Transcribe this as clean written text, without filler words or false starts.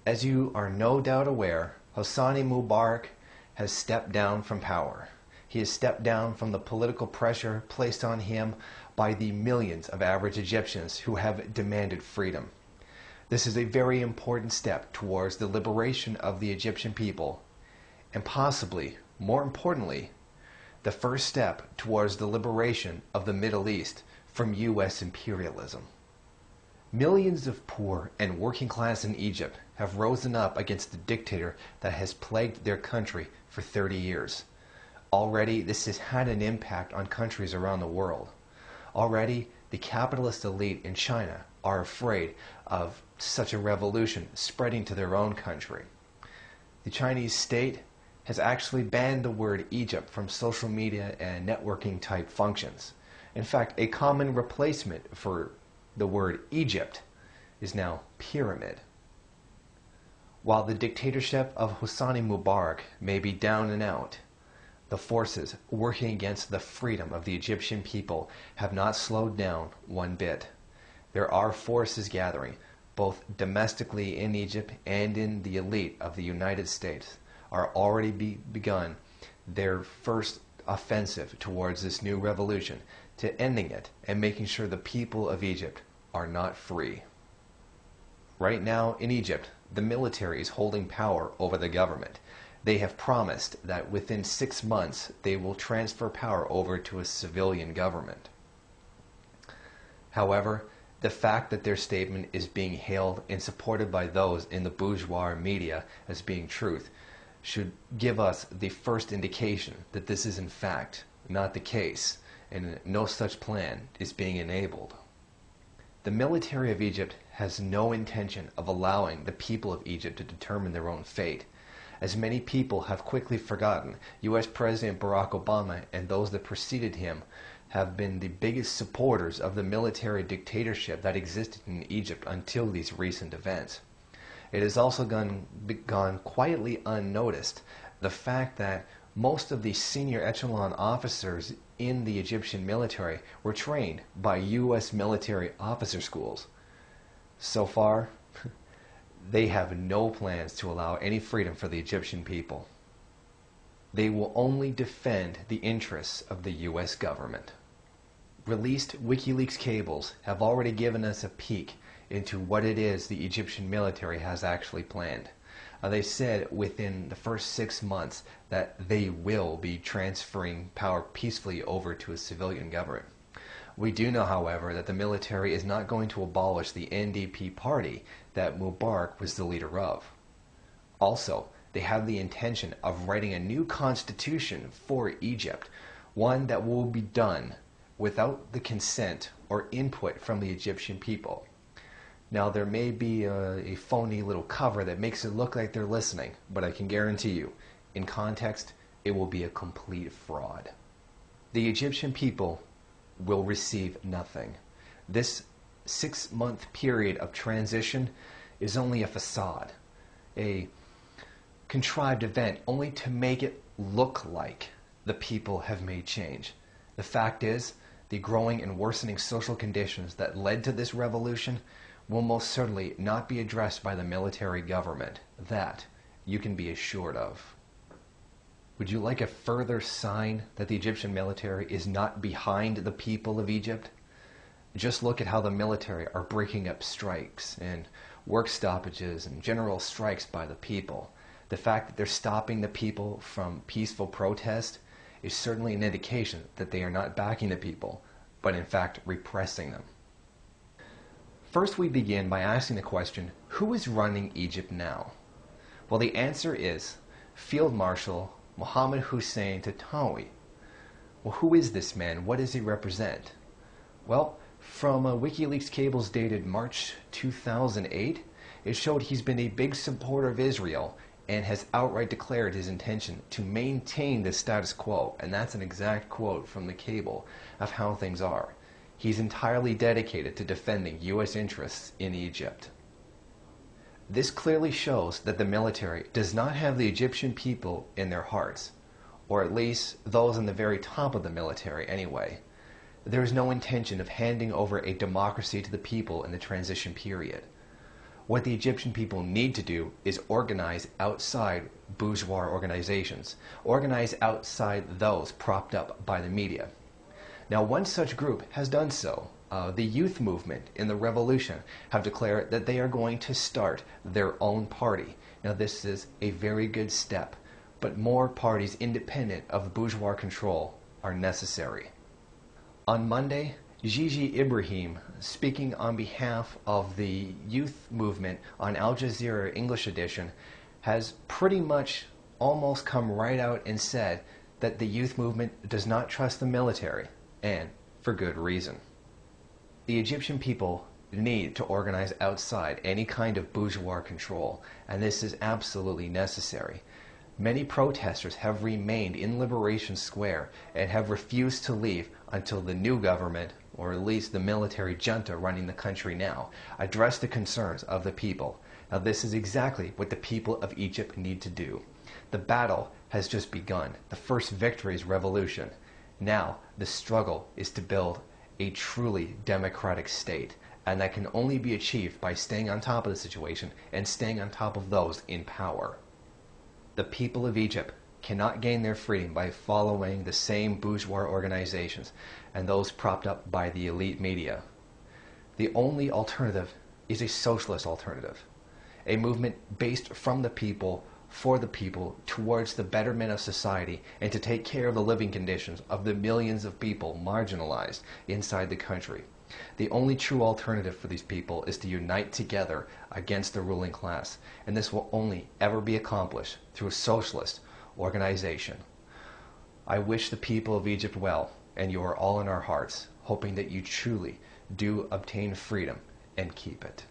As you are no doubt aware, Hosani Mubarak has stepped down from power. He has stepped down from the political pressure placed on him by the millions of average Egyptians who have demanded freedom. This is a very important step towards the liberation of the Egyptian people, and possibly, more importantly, the first step towards the liberation of the Middle East from U.S. imperialism. Millions of poor and working class in Egypt have risen up against the dictator that has plagued their country for 30 years. Already, this has had an impact on countries around the world. Already, the capitalist elite in China are afraid of such a revolution spreading to their own country. The Chinese state has actually banned the word Egypt from social media and networking type functions. In fact, a common replacement for the word Egypt is now pyramid. While the dictatorship of Hosani Mubarak may be down and out, the forces working against the freedom of the Egyptian people have not slowed down one bit. There are forces gathering, both domestically in Egypt and in the elite of the United States, are already begun their first offensive towards this new revolution, to ending it and making sure the people of Egypt are not free. Right now in Egypt, the military is holding power over the government. They have promised that within 6 months they will transfer power over to a civilian government. However, the fact that their statement is being hailed and supported by those in the bourgeois media as being truth should give us the first indication that this is in fact not the case, and no such plan is being enabled. The military of Egypt has no intention of allowing the people of Egypt to determine their own fate. As many people have quickly forgotten, U.S. President Barack Obama and those that preceded him have been the biggest supporters of the military dictatorship that existed in Egypt until these recent events. It has also gone quietly unnoticed the fact that most of the senior echelon officers in the Egyptian military were trained by U.S. military officer schools. So far, they have no plans to allow any freedom for the Egyptian people. They will only defend the interests of the U.S. government. Released WikiLeaks cables have already given us a peek into what it is the Egyptian military has actually planned. They said within the first 6 months that they will be transferring power peacefully over to a civilian government. We do know, however, that the military is not going to abolish the NDP party that Mubarak was the leader of. Also, they have the intention of writing a new constitution for Egypt, one that will be done without the consent or input from the Egyptian people. Now, there may be a phony little cover that makes it look like they're listening, but I can guarantee you, in context, it will be a complete fraud. The Egyptian people will receive nothing. This 6-month period of transition is only a facade, a contrived event only to make it look like the people have made change. The fact is, the growing and worsening social conditions that led to this revolution will most certainly not be addressed by the military government. That you can be assured of. Would you like a further sign that the Egyptian military is not behind the people of Egypt? Just look at how the military are breaking up strikes and work stoppages and general strikes by the people. The fact that they're stopping the people from peaceful protest is certainly an indication that they are not backing the people, but in fact repressing them. First, we begin by asking the question, who is running Egypt now? Well, the answer is Field Marshal Mohammed Hussein Tatawi. Well, who is this man? What does he represent? Well, from WikiLeaks cables dated March 2008, it showed he's been a big supporter of Israel and has outright declared his intention to maintain the status quo. And that's an exact quote from the cable of how things are. He's entirely dedicated to defending U.S. interests in Egypt. This clearly shows that the military does not have the Egyptian people in their hearts, or at least those in the very top of the military anyway. There is no intention of handing over a democracy to the people in the transition period. What the Egyptian people need to do is organize outside bourgeois organizations, organize outside those propped up by the media. Now, one such group has done so. The youth movement in the revolution have declared that they are going to start their own party. Now, this is a very good step, but more parties independent of bourgeois control are necessary. On Monday, Gigi Ibrahim, speaking on behalf of the youth movement on Al Jazeera English edition, has pretty much almost come right out and said that the youth movement does not trust the military, and for good reason. The Egyptian people need to organize outside any kind of bourgeois control, and this is absolutely necessary. Many protesters have remained in Liberation Square and have refused to leave until the new government, or at least the military junta running the country now, address the concerns of the people. Now, this is exactly what the people of Egypt need to do. The battle has just begun. The first victory is revolution. Now, the struggle is to build a truly democratic state, and that can only be achieved by staying on top of the situation and staying on top of those in power. The people of Egypt cannot gain their freedom by following the same bourgeois organizations and those propped up by the elite media. The only alternative is a socialist alternative, a movement based from the people, for the people, towards the betterment of society and to take care of the living conditions of the millions of people marginalized inside the country. The only true alternative for these people is to unite together against the ruling class, and this will only ever be accomplished through a socialist organization. I wish the people of Egypt well, and you are all in our hearts, hoping that you truly do obtain freedom and keep it.